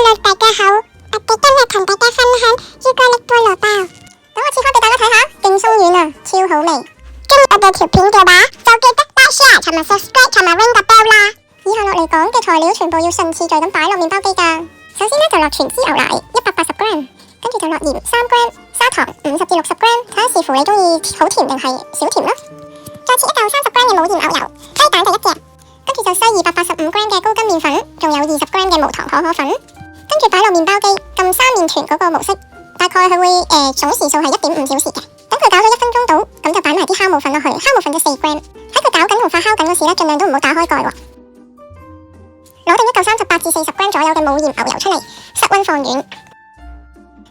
Hello， 大家好，我哋今日同大家分享朱古力菠蘿包，等我切開俾大家睇下，勁鬆軟啊，超好味。中意我哋條片嘅話，就記得 like share 同埋 subscribe 同埋 ring 個 bell 啦。以下落嚟講嘅材料全部要順次序咁擺落麵包機㗎。首先呢，就落全脂牛奶180g，跟住就落鹽3g，砂糖50至60g，睇下視乎你中意好甜定係少甜啦。再切一嚿30g嘅冇鹽牛油，雞蛋就1隻。跟住就篩285g嘅高筋麵粉，仲有20g嘅無糖可可粉，跟住擺落麵包機，撳三面團嗰個模式，大概佢會總時數係1.5小時嘅。等佢攪咗1分鐘到，咁就擺埋啲酵母粉落去，酵母粉就4g。喺佢攪緊同發酵緊嗰時咧，盡量都唔好打開蓋喎。攞定一嚿38至40g左右嘅冇鹽牛油出嚟，室溫放軟。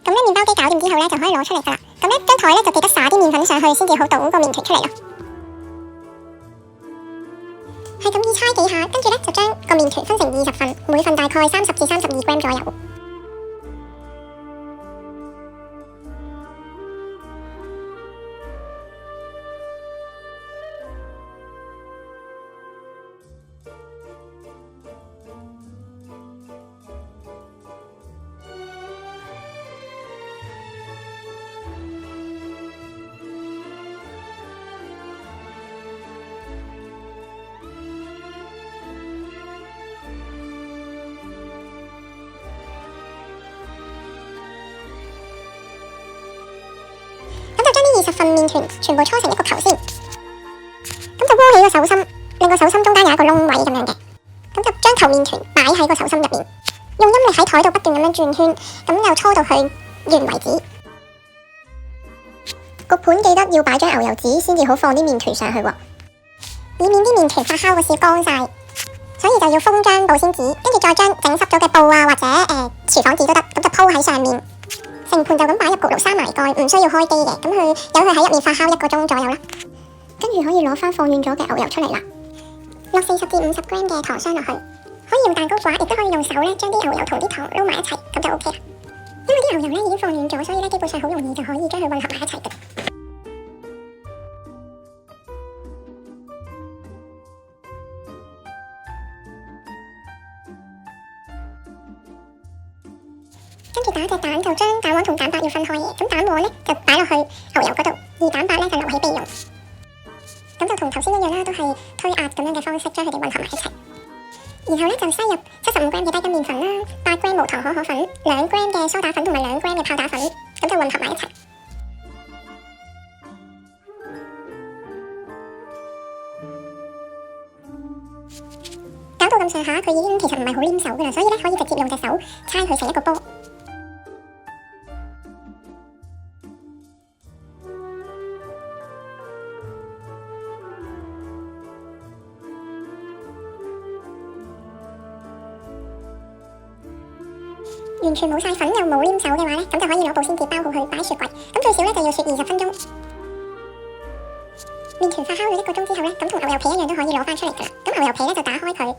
咁咧麵包機搞掂之後咧，就可以攞出嚟噶啦。咁咧張台咧就記得撒啲麵粉上去，先至好倒個麵團出嚟咯。係咁意搓幾下，跟住咧就將個麵團分成20份，每份大概30至32g左右。20份麵團全部搓成一個球先，咁就窩起個手心，令個手心中間有一個窿位咁樣嘅，咁就將球麵團擺喺個手心入面，用陰力喺台度不斷咁樣轉圈，咁又搓到佢完為止。個盤記得要擺張牛油紙先至好放啲麵團上去喎，以免啲麵團發酵嗰時乾晒，所以就要封張保鮮紙，跟住再將整濕咗嘅布啊或者廚房紙都得，咁就鋪喺上面。成盤就咁擺入焗爐閂埋蓋，唔需要開機嘅，咁由佢喺入面發酵1個鐘左右啦。跟住可以攞翻放軟咗嘅牛油出嚟啦，落40至50g嘅糖霜落去，可以用蛋糕刮，亦都可以用手咧將啲牛油同啲糖撈埋一齊，咁就 OK 啦。因為啲牛油咧已經放軟咗，所以咧基本上好容易就可以將佢混合埋一齊嘅。跟住打隻蛋就將蛋黃同蛋白要分開嘅，咁蛋黃咧就擺落去牛油嗰度，而蛋白咧就留起備用。咁就同頭先一樣啦，都係推壓咁樣嘅方式將佢哋混合埋一齊。然後咧就篩入75g嘅低筋麵粉啦，8g無糖可可粉，2g嘅蘇打粉同埋2g嘅泡打粉，咁就混合埋一齊。搞到咁上下，佢已經其實唔係好黏手噶啦，所以咧可以直接用隻手搓佢成一個波。完全冇晒粉又冇黏手嘅話咧，咁就可以攞保鮮紙包好佢擺雪櫃，咁最少咧就要雪20分鐘。麵團發酵咗1個鐘之後咧，咁同牛油皮一樣都可以攞翻出嚟噶啦。咁牛油皮咧就打開佢，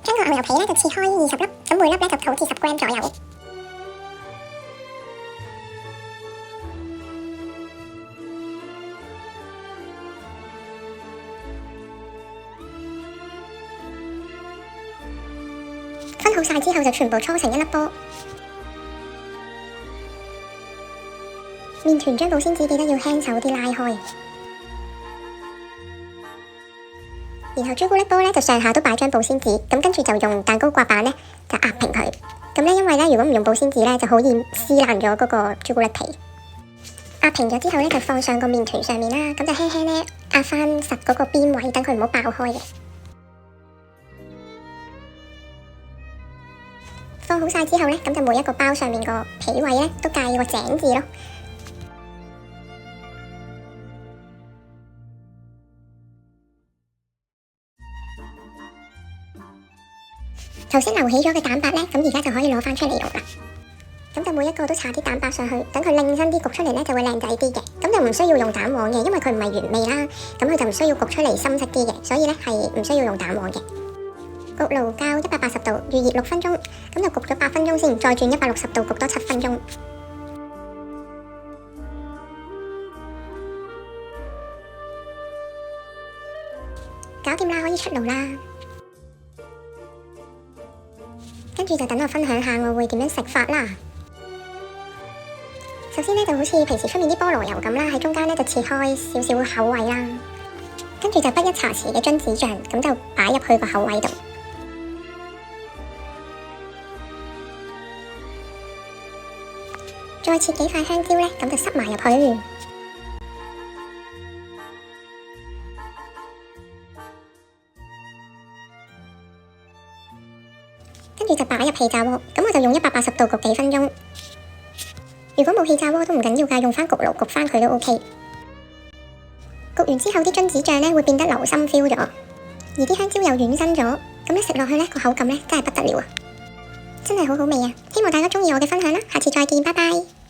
將個牛油皮咧就切開20粒，咁每粒咧就好似10g左右。分好晒之後就全部搓成一粒波。麵團將保鮮紙記得要輕手啲拉開，然後朱古力波咧就上下都擺張保鮮紙，咁跟住就用蛋糕刮板咧就壓平佢。咁咧因為咧如果唔用保鮮紙咧就好易撕爛咗嗰個朱古力皮。壓平咗之後咧就放上個麵團上面啦，咁就輕輕咧壓翻實嗰個邊位，等佢唔好爆開嘅。放好晒之後咧，咁就每一個包上面個皮位咧都介個井字咯。頭先留起咗嘅蛋白咧，咁而家就可以攞翻出嚟用啦。咁就每一個都搽啲蛋白上去，等佢靚身啲，焗出嚟咧就會靚仔啲嘅。咁就唔需要用蛋黃嘅，因為佢唔係原味啦，咁佢就唔需要焗出嚟深色啲嘅，所以咧係唔需要用蛋黃嘅。焗爐較180度，預熱6分鐘，咁就焗咗8分鐘先，再轉160度焗多7分鐘。搞掂啦，可以出爐啦。跟住就等我分享下我會點樣食法啦。首先呢，就好似平時出面啲菠蘿油咁啦，喺中間呢就切開少少口位啦，跟住就滗1茶匙嘅榛子醬，咁就擺入去個口位度，再切幾塊香蕉呢，咁就塞埋入去，跟住就擺入氣炸鍋，咁我就用180度焗幾分鐘。如果冇氣炸鍋都唔緊要㗎，用翻焗爐焗翻佢都 OK。焗完之後啲榛子醬呢會變得流心 feel 咗，而啲香蕉又軟身咗，咁你食落去呢個口感呢真係不得了啊！真係好好味啊！希望大家鍾意我嘅分享啦，下次再見，拜拜。